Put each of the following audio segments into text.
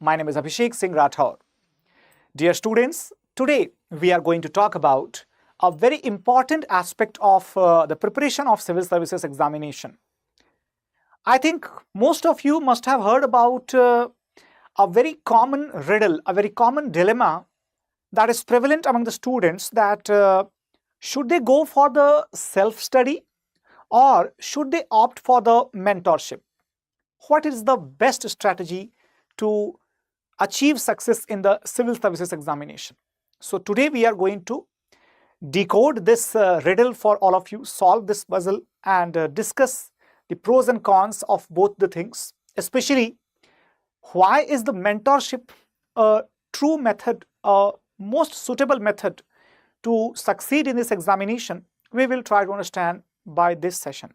My name is Abhishek Singh Rathore. Dear students, today we are going to talk about a very important aspect of the preparation of civil services examination. I think most of you must have heard about a very common riddle, a very common dilemma that is prevalent among the students, that should they go for the self-study or should they opt for the mentorship? What is the best strategy to achieve success in the civil services examination? So today we are going to decode this riddle for all of you, solve this puzzle, and discuss the pros and cons of both the things, especially why is the mentorship a true method, a most suitable method to succeed in this examination. We will try to understand by this session.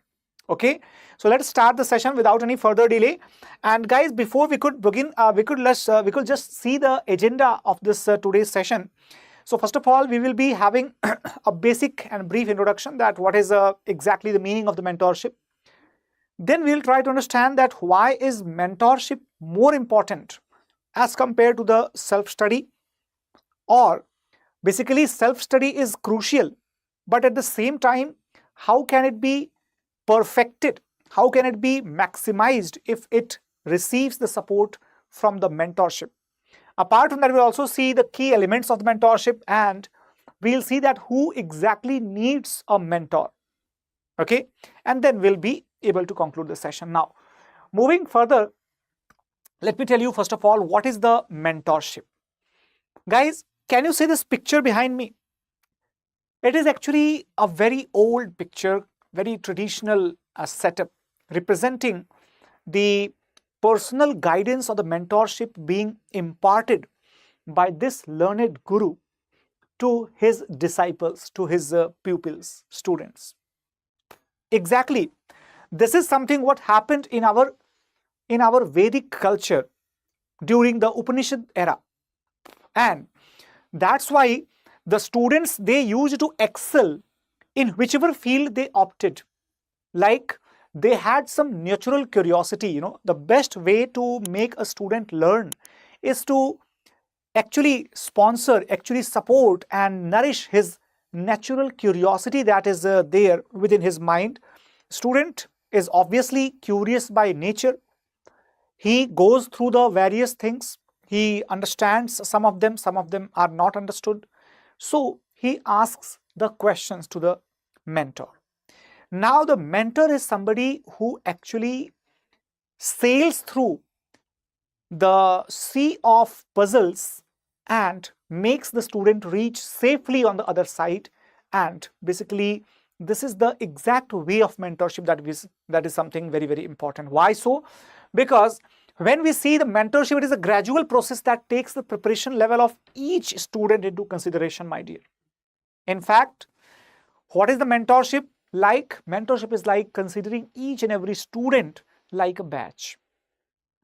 Okay, so let's start the session without any further delay. And guys, before we could begin, we could just see the agenda of this today's session. So first of all, we will be having a basic and brief introduction, that what is exactly the meaning of the mentorship. Then we'll try to understand that why is mentorship more important as compared to the self-study, or basically self-study is crucial, but at the same time, how can it be perfected? How can it be maximized if it receives the support from the mentorship? Apart from that, we'll also see the key elements of the mentorship, and we'll see that who exactly needs a mentor. Okay, and then we'll be able to conclude the session. Now, moving further, let me tell you first of all, what is the mentorship? Guys, can you see this picture behind me? It is actually a very old picture, very traditional setup, representing the personal guidance or the mentorship being imparted by this learned guru to his disciples, to his pupils, students. Exactly, this is something what happened in our Vedic culture during the Upanishad era, and that's why the students, they used to excel in whichever field they opted. Like, they had some natural curiosity. The best way to make a student learn is to actually sponsor, actually support and nourish his natural curiosity that is there within his mind. Student is obviously curious by nature. He goes through the various things. He understands some of them are not understood. So he asks the questions to the mentor. Now the mentor is somebody who actually sails through the sea of puzzles and makes the student reach safely on the other side. And basically, this is the exact way of mentorship that is something very, very important. Why so? Because when we see the mentorship, it is a gradual process that takes the preparation level of each student into consideration, my dear. In fact, what is the mentorship like? Mentorship is like considering each and every student like a batch.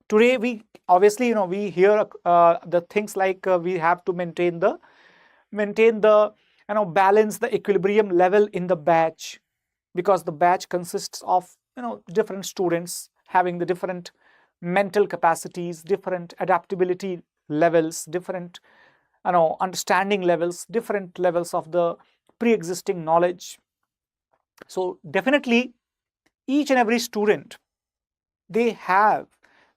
Today, we obviously, we hear the things like we have to maintain the balance, the equilibrium level in the batch, because the batch consists of different students having the different mental capacities, different adaptability levels, different understanding levels, different levels of the pre-existing knowledge. So definitely each and every student, they have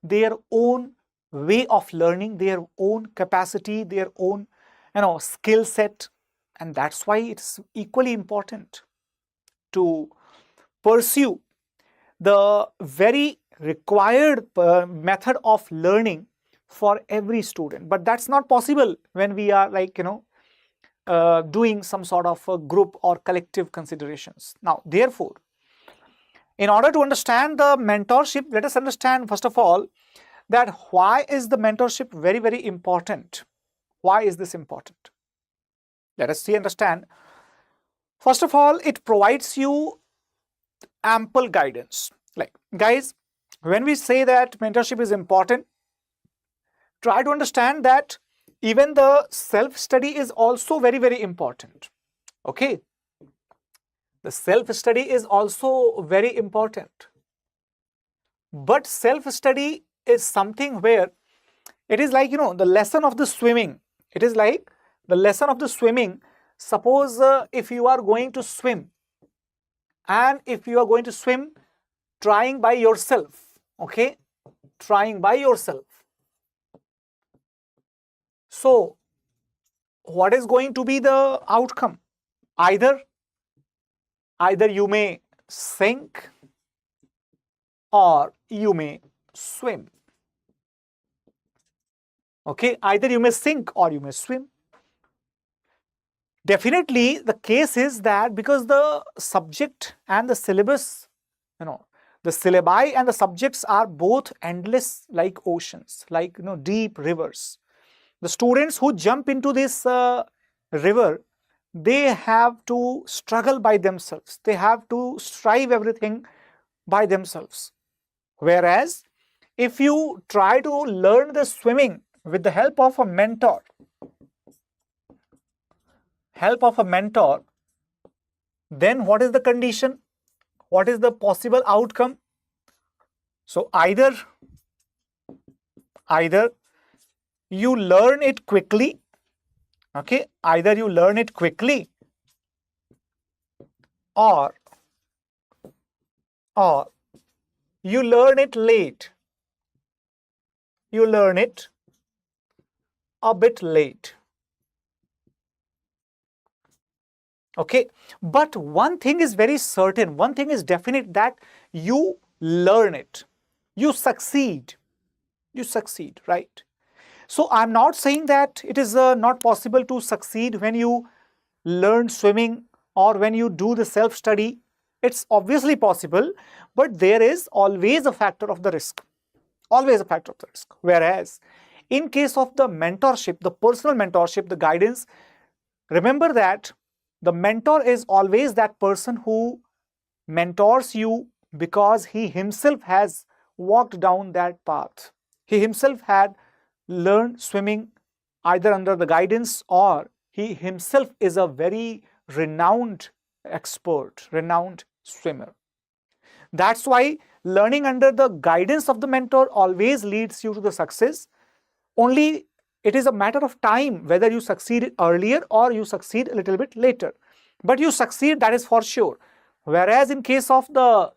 their own way of learning, their own capacity, their own skill set, and that's why it's equally important to pursue the very required method of learning for every student. But that's not possible when we are doing some sort of a group or collective considerations. Now, therefore, in order to understand the mentorship, let us understand first of all that why is the mentorship very, very important? Why is this important? Let us understand. First of all, it provides you ample guidance. Like, guys, when we say that mentorship is important, try to understand that even the self-study is also very, very important. Okay, the self-study is also very important. But self-study is something where It is like, the lesson of the swimming. It is like the lesson of the swimming. Suppose if you are going to swim, and if you are going to swim trying by yourself, okay, trying by yourself. So what is going to be the outcome? Either you may sink or you may swim. Okay, either you may sink or you may swim. Definitely the case is that because the subject and the syllabus, the syllabi and the subjects are both endless like oceans, like deep rivers. The students who jump into this river, they have to struggle by themselves. They have to strive everything by themselves. Whereas if you try to learn the swimming with the help of a mentor, then what is the condition? What is the possible outcome? So either you learn it quickly, okay, either you learn it quickly or you learn it late. You learn it a bit late. Okay, but one thing is very certain, one thing is definite, that you learn it. You succeed, right? So I'm not saying that it is not possible to succeed when you learn swimming or when you do the self-study. It's obviously possible, but there is always a factor of the risk. Always a factor of the risk. Whereas in case of the mentorship, the personal mentorship, the guidance, remember that the mentor is always that person who mentors you because he himself has walked down that path. He himself had learned swimming either under the guidance, or he himself is a very renowned expert, renowned swimmer. That's why learning under the guidance of the mentor always leads you to the success. Only it is a matter of time whether you succeed earlier or you succeed a little bit later. But you succeed, that is for sure. Whereas in case of the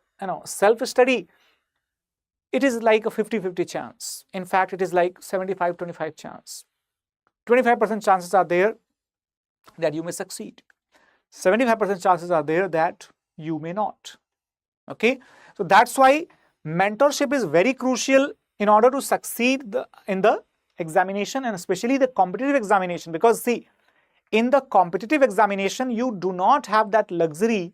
self-study, it is like a 50-50 chance. In fact, it is like 75-25 chance. 25% chances are there that you may succeed. 75% chances are there that you may not. Okay, so that's why mentorship is very crucial in order to succeed in the examination, and especially the competitive examination. Because see, in the competitive examination, you do not have that luxury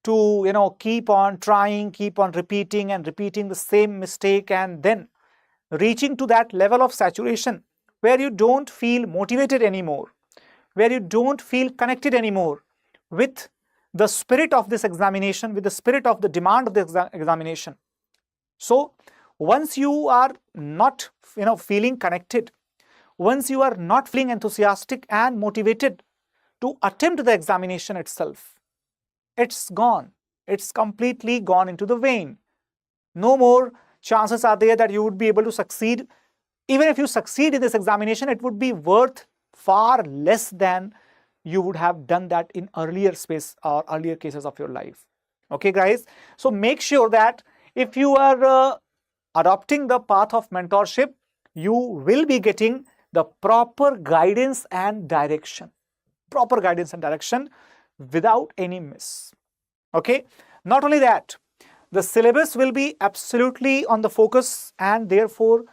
to keep on trying, keep on repeating the same mistake, and then reaching to that level of saturation where you don't feel motivated anymore, where you don't feel connected anymore with the spirit of this examination, with the spirit of the demand of the examination. So once you are not feeling connected, once you are not feeling enthusiastic and motivated to attempt the examination itself, it's gone. It's completely gone into the vein. No more chances are there that you would be able to succeed. Even if you succeed in this examination, it would be worth far less than you would have done that in earlier space or earlier cases of your life. Okay, guys? So make sure that if you are adopting the path of mentorship, you will be getting the proper guidance and direction. Proper guidance and direction without any miss. Okay? Not only that, the syllabus will be absolutely on the focus, and therefore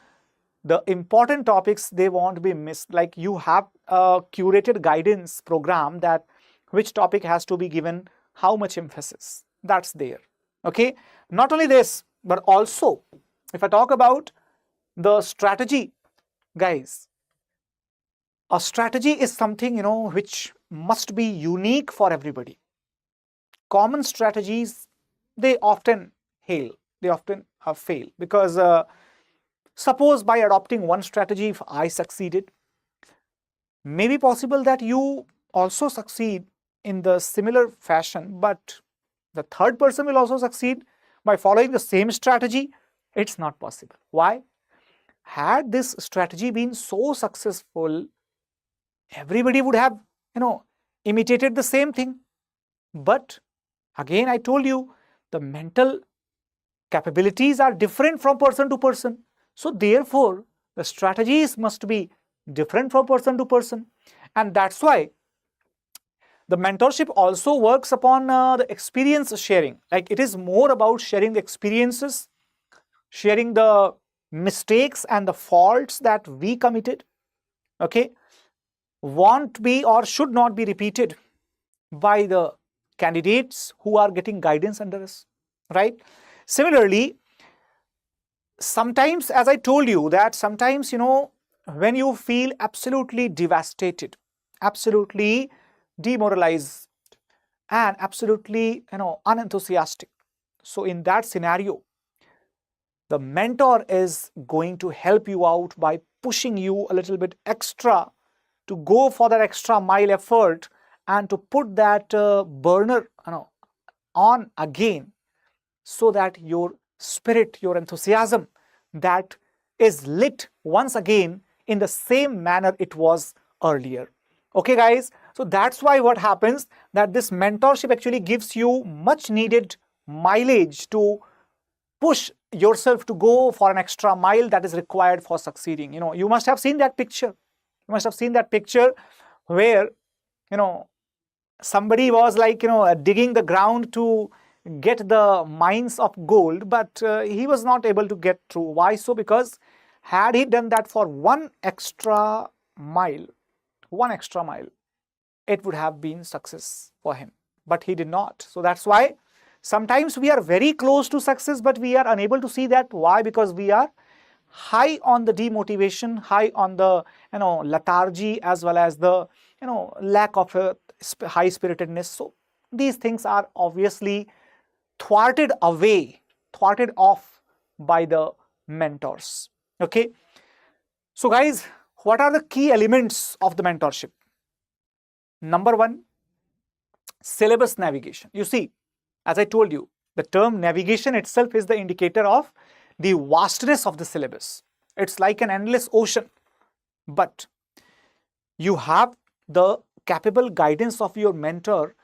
the important topics, they won't be missed. Like you have a curated guidance program that which topic has to be given how much emphasis. That's there. Okay? Not only this, but also if I talk about the strategy, guys, a strategy is something which must be unique for everybody. Common strategies, they often fail. They often fail because suppose by adopting one strategy, if I succeeded, may be possible that you also succeed in the similar fashion, but the third person will also succeed by following the same strategy. It's not possible. Why? had this strategy been so successful, everybody would have, imitated the same thing. But again, I told you, the mental capabilities are different from person to person. So therefore, the strategies must be different from person to person. And that's why the mentorship also works upon the experience sharing. Like, it is more about sharing the experiences, sharing the mistakes and the faults that we committed, okay, won't be or should not be repeated by the candidates who are getting guidance under us, right? Similarly, sometimes, as I told you, that sometimes, when you feel absolutely devastated, absolutely demoralized, and absolutely, unenthusiastic, so in that scenario, the mentor is going to help you out by pushing you a little bit extra to go for that extra mile effort and to put that burner, on again, so that your spirit, your enthusiasm, that is lit once again in the same manner it was earlier. Okay, guys, so that's why what happens, that this mentorship actually gives you much needed mileage to push yourself to go for an extra mile that is required for succeeding. You must have seen that picture. You must have seen that picture where, somebody was like, digging the ground to get the mines of gold, but he was not able to get through. Why so? Because had he done that for one extra mile, it would have been success for him, but he did not. So that's why sometimes we are very close to success, but we are unable to see that. Why? Because we are high on the demotivation, high on the lethargy, as well as the lack of high spiritedness. So these things are obviously thwarted off by the mentors. Okay, so guys, what are the key elements of the mentorship? Number one, syllabus navigation. You see, as I told you, the term navigation itself is the indicator of the vastness of the syllabus. It's like an endless ocean, but you have the capable guidance of your mentor,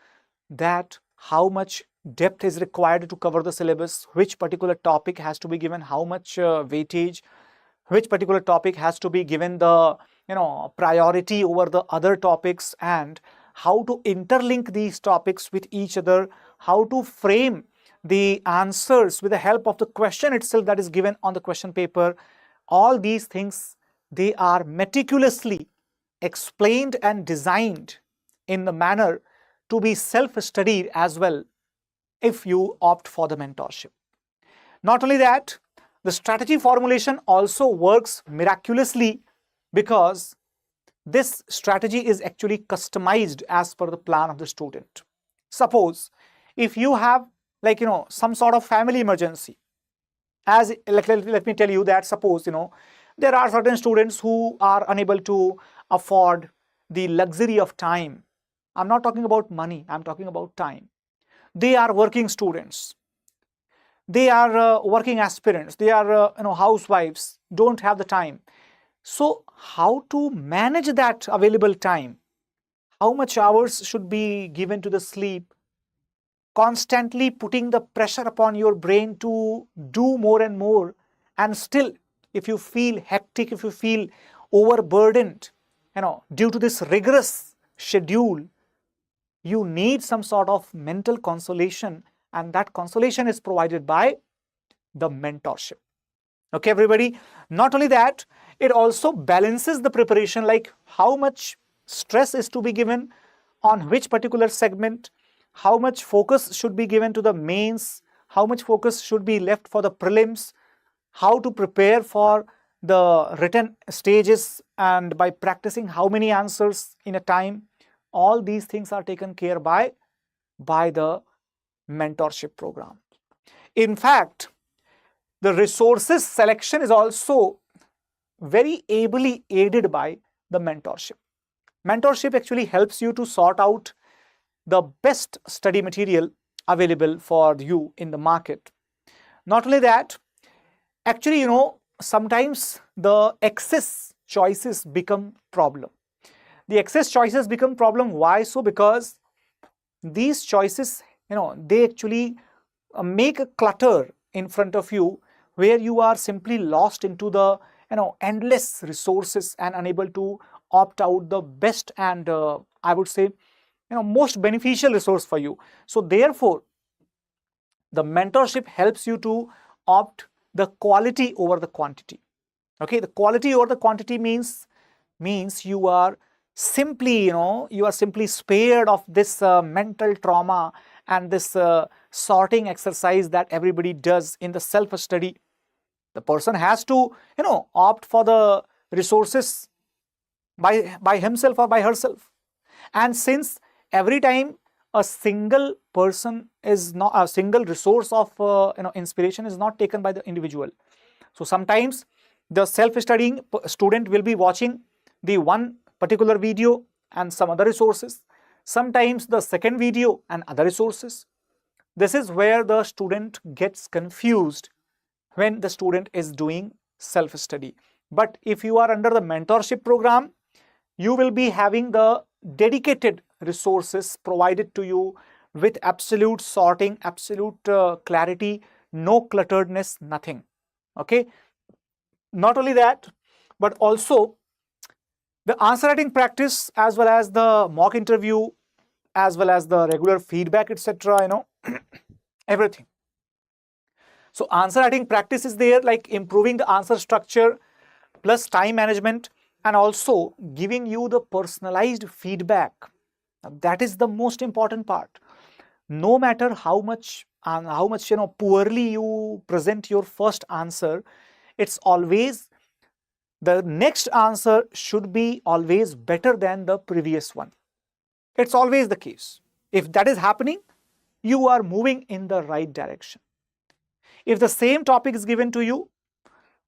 that how much depth is required to cover the syllabus, which particular topic has to be given how much weightage, which particular topic has to be given the priority over the other topics, and how to interlink these topics with each other, how to frame the answers with the help of the question itself that is given on the question paper. All these things, they are meticulously explained and designed in the manner to be self-studied as well if you opt for the mentorship. Not only that, the strategy formulation also works miraculously, because this strategy is actually customized as per the plan of the student. Suppose if you have some sort of family emergency, as let me tell you that suppose there are certain students who are unable to afford the luxury of time. I'm not talking about money, I'm talking about time. They are working students, they are working aspirants, they are housewives, don't have the time. So how to manage that available time? How much hours should be given to the sleep? Constantly putting the pressure upon your brain to do more and more, and still if you feel hectic, if you feel overburdened due to this rigorous schedule, you need some sort of mental consolation, and that consolation is provided by the mentorship. Okay, everybody. Not only that, it also balances the preparation, like how much stress is to be given on which particular segment, how much focus should be given to the mains, how much focus should be left for the prelims, how to prepare for the written stages, and by practicing how many answers in a time. All these things are taken care by the mentorship program. In fact, the resources selection is also very ably aided by the mentorship. Mentorship actually helps you to sort out the best study material available for you in the market. Not only that, actually, sometimes the excess choices become problem. The excess choices become problem. Why so? Because these choices, they actually make a clutter in front of you, where you are simply lost into the endless resources and unable to opt out the best and I would say most beneficial resource for you. So therefore, the mentorship helps you to opt the quality over the quantity. Okay, the quality over the quantity means you are simply spared of this mental trauma and this sorting exercise that everybody does in the self study. The person has to opt for the resources by himself or by herself. And since every time a single person is not a single resource of inspiration is not taken by the individual, so sometimes the self-studying student will be watching the one particular video and some other resources, sometimes the second video and other resources. This is where the student gets confused when the student is doing self-study. But if you are under the mentorship program, you will be having the dedicated resources provided to you with absolute sorting, absolute clarity, no clutteredness, nothing. Okay. Not only that, but also the answer writing practice, as well as the mock interview, as well as the regular feedback, etc. Everything. So answer writing practice is there, like improving the answer structure plus time management, and also giving you the personalized feedback. Now, that is the most important part. No matter how much poorly you present your first answer, it's always the next answer should be always better than the previous one. It's always the case. If that is happening, you are moving in the right direction. If the same topic is given to you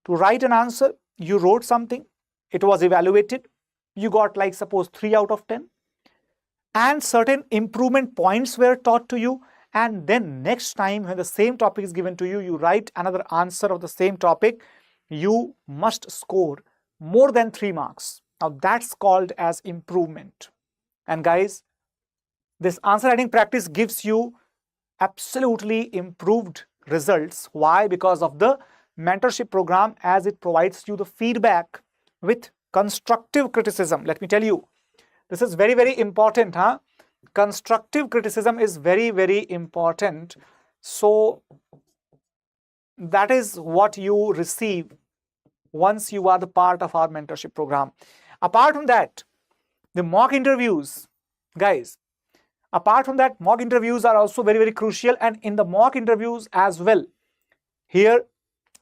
to write an answer, you wrote something, it was evaluated, you got like suppose 3 out of 10, and certain improvement points were taught to you, and then next time when the same topic is given to you, you write another answer of the same topic, you must score more than 3 marks. Now that's called as improvement. And guys, this answer writing practice gives you absolutely improved results. Why? Because of the mentorship program, as it provides you the feedback with constructive criticism. Let me tell you, this is very, very important. Constructive criticism is very, very important. So that is what you receive once you are the part of our mentorship program. Apart from that, the mock interviews, guys, apart from that, mock interviews are also very, very crucial. And in the mock interviews as well, here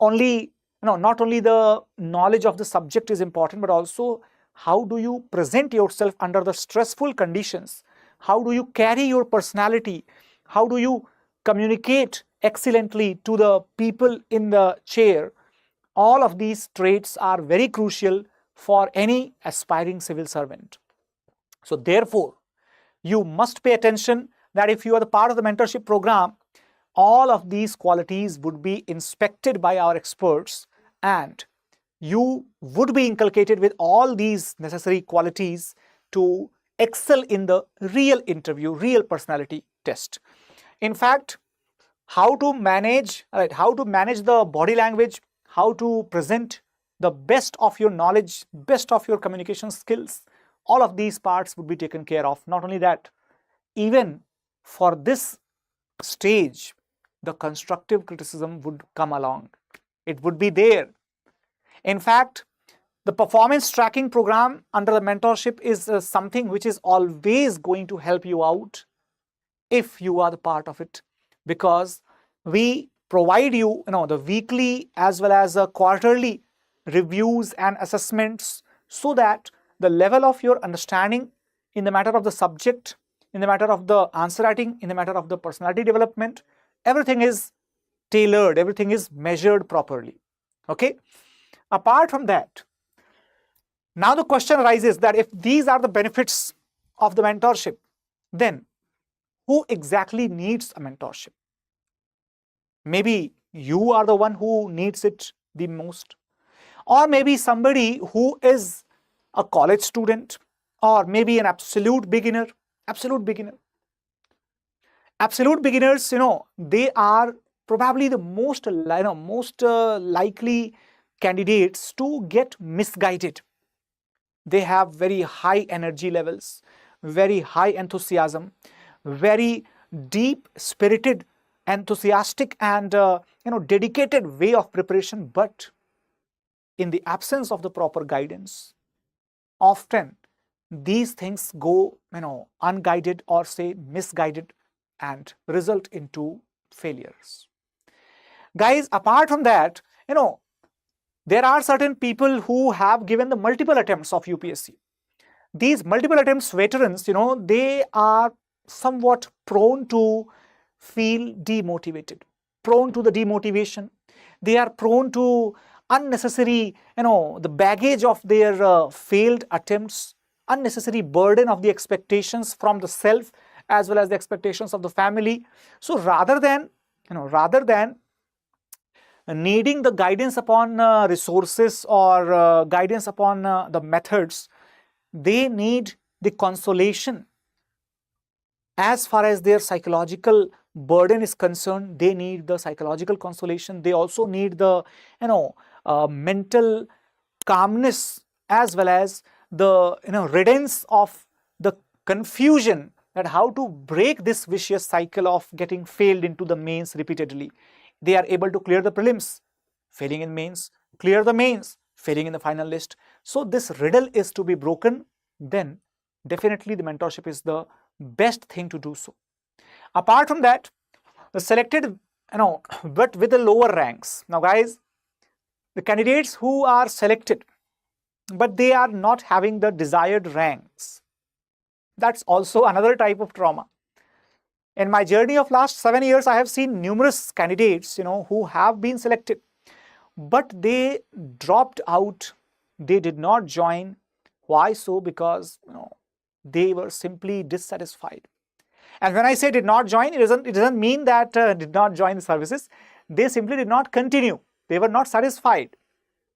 only, not only the knowledge of the subject is important, but also how do you present yourself under the stressful conditions? How do you carry your personality? How do you communicate excellently to the people in the chair? All of these traits are very crucial for any aspiring civil servant. So therefore, you must pay attention that if you are the part of the mentorship program, all of these qualities would be inspected by our experts, and you would be inculcated with all these necessary qualities to excel in the real interview, real personality test. In fact, how to manage the body language, how to present the best of your knowledge, best of your communication skills, all of these parts would be taken care of. Not only that, even for this stage, the constructive criticism would come along. It would be there. In fact, the performance tracking program under the mentorship is something which is always going to help you out if you are the part of it, because we provide you, the weekly as well as quarterly reviews and assessments, so that the level of your understanding in the matter of the subject, in the matter of the answer writing, in the matter of the personality development, everything is tailored, everything is measured properly. Okay. Apart from that, now the question arises that if these are the benefits of the mentorship, then who exactly needs a mentorship? Maybe you are the one who needs it the most. or maybe somebody who is a college student, or maybe an absolute beginner. Absolute beginners, they are probably the most likely candidates to get misguided. They have very high energy levels, very high enthusiasm, very deep spirited, enthusiastic, and dedicated way of preparation. But in the absence of the proper guidance, often these things go unguided, or say misguided, and result into failures. Guys, apart from that, there are certain people who have given the multiple attempts of UPSC. These multiple attempts veterans, they are somewhat prone to feel demotivated, prone to the demotivation. They are prone to unnecessary, the baggage of their failed attempts, unnecessary burden of the expectations from the self as well as the expectations of the family. So rather than needing the guidance upon resources, or guidance upon the methods, they need the consolation. As far as their psychological burden is concerned, they need the psychological consolation. They also need the mental calmness, as well as the riddance of the confusion, that how to break this vicious cycle of getting failed into the mains repeatedly. They are able to clear the prelims, failing in mains, clear the mains, failing in the final list. So this riddle is to be broken. Then definitely the mentorship is the best thing to do so. Apart from that, the selected, but with the lower ranks. Now guys, the candidates who are selected, but they are not having the desired ranks, that's also another type of trauma. In my journey of last 7 years, I have seen numerous candidates, who have been selected, but they dropped out. They did not join. Why so? Because, they were simply dissatisfied. And when I say did not join, it doesn't mean that did not join the services. They simply did not continue. They were not satisfied.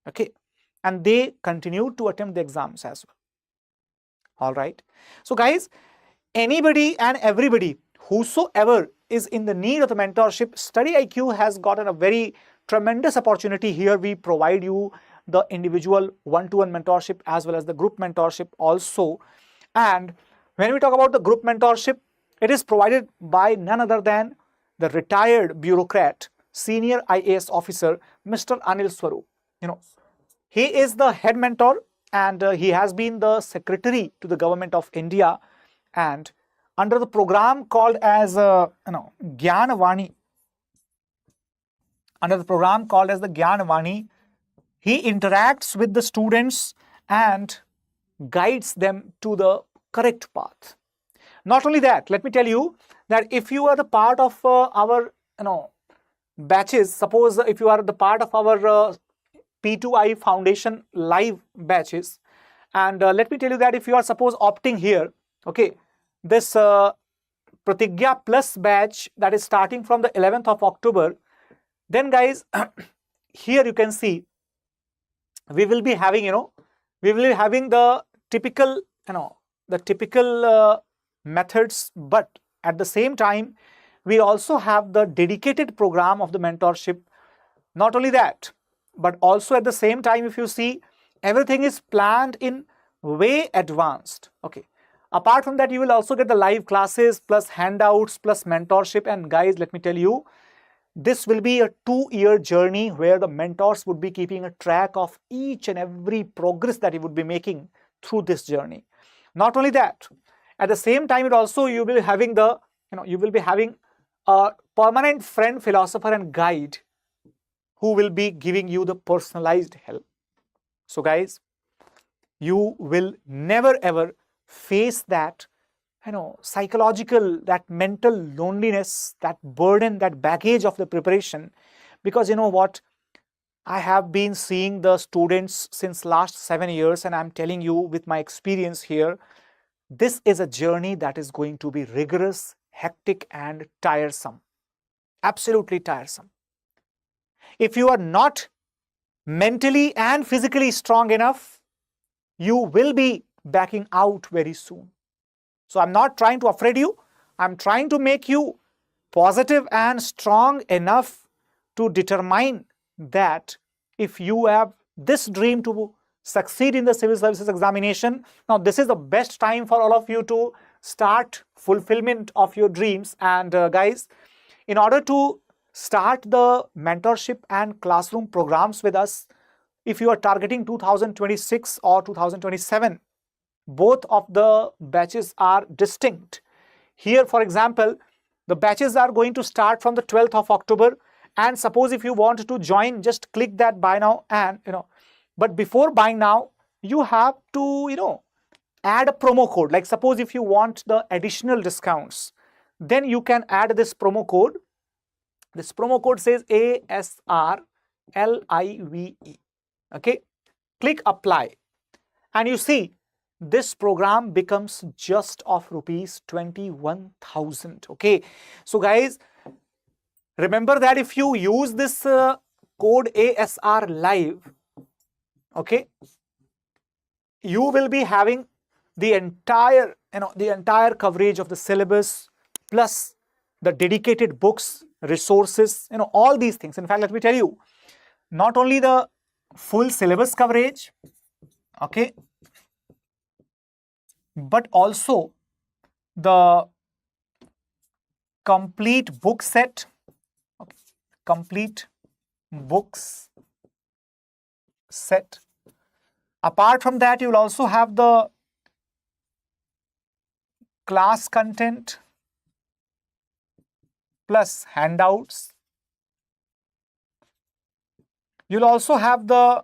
Okay. And they continued to attempt the exams as well. All right. So guys, anybody and everybody, whosoever is in the need of the mentorship, StudyIQ has gotten a very tremendous opportunity here. We provide you the individual one-to-one mentorship as well as the group mentorship also. And when we talk about the group mentorship, it is provided by none other than the retired bureaucrat, senior IAS officer, Mr. Anil Swarup. He is the head mentor, and he has been the secretary to the government of India, and under the program called as Gyanavani, he interacts with the students and guides them to the correct path. Not only that, let me tell you that if you are the part of our batches, suppose if you are the part of our P2I Foundation live batches, and let me tell you that if you are suppose opting here, okay, this Pratigya Plus batch that is starting from the 11th of October, then guys, here you can see we will be having, the typical, methods, but at the same time, we also have the dedicated program of the mentorship. Not only that, but also at the same time, if you see, everything is planned in way advanced. Okay. Apart from that, you will also get the live classes plus handouts plus mentorship. And guys, let me tell you, this will be a 2-year journey where the mentors would be keeping a track of each and every progress that you would be making through this journey. Not only that, at the same time, you will be having a permanent friend, philosopher, and guide who will be giving you the personalized help. So guys, you will never ever face that psychological, that mental loneliness, that burden, that baggage of the preparation, because what, I have been seeing the students since last 7 years, and I'm telling you with my experience here, this is a journey that is going to be rigorous, hectic, and tiresome. Absolutely tiresome. If you are not mentally and physically strong enough, you will be backing out very soon. So I'm not trying to afraid you. I'm trying to make you positive and strong enough to determine that if you have this dream to succeed in the civil services examination, now this is the best time for all of you to start fulfillment of your dreams. And guys, in order to start the mentorship and classroom programs with us, if you are targeting 2026 or 2027, both of the batches are distinct. Here, for example, the batches are going to start from the 12th of October. And suppose if you want to join, just click that buy now. And but before buying now, you have to add a promo code. Like suppose if you want the additional discounts, then you can add this promo code. This promo code says ASRLIVE. Okay, click apply, and you see this program becomes just of rupees 21,000. Okay, so guys, remember that if you use this code ASR live, okay, you will be having the entire coverage of the syllabus plus the dedicated books, resources, all these things. In fact, let me tell you, not only the full syllabus coverage, okay, but also the complete book set, okay, complete books set. Apart from that, you will also have the class content plus handouts. You'll also have the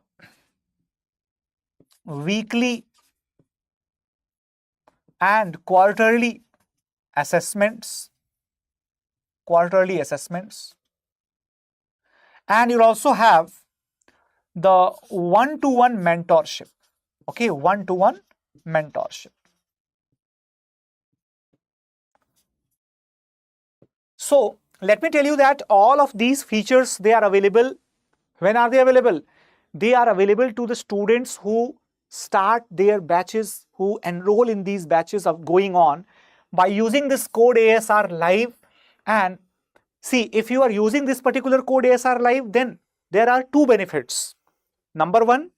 weekly and quarterly assessments, and you'll also have the one-to-one mentorship. Okay, one-to-one mentorship. So let me tell you that all of these features, they are available. When are they available? They are available to the students who start their batches, who enroll in these batches of going on by using this code ASR live. And see, if you are using this particular code ASR live, then there are two benefits. Number one,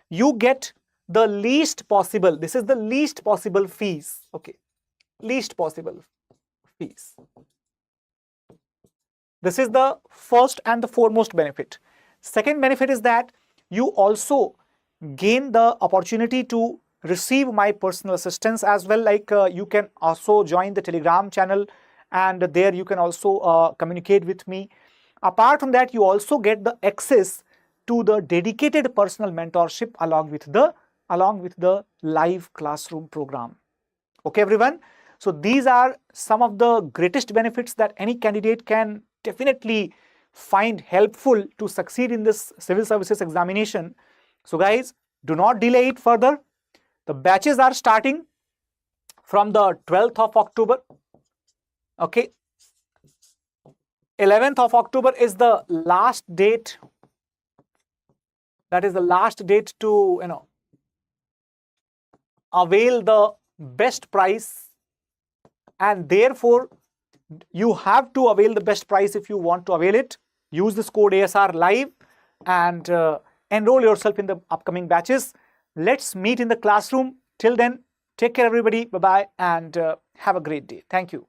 you get the least possible, this is the least possible fees. Okay, least possible fees. This is the first and the foremost benefit. Second benefit is that you also gain the opportunity to receive my personal assistance as well. Like you can also join the Telegram channel, and there you can also communicate with me. Apart from that, you also get the access to the dedicated personal mentorship along with the live classroom program. Okay, everyone. So these are some of the greatest benefits that any candidate can definitely find helpful to succeed in this civil services examination. So guys, do not delay it further. The batches are starting from the 12th of October. Okay, 11th of October is the last date. That is the last date to avail the best price, and therefore you have to avail the best price. If you want to avail it, use this code ASR live and enroll yourself in the upcoming batches. Let's meet in the classroom. Till then, take care everybody. Bye bye, and have a great day. Thank you.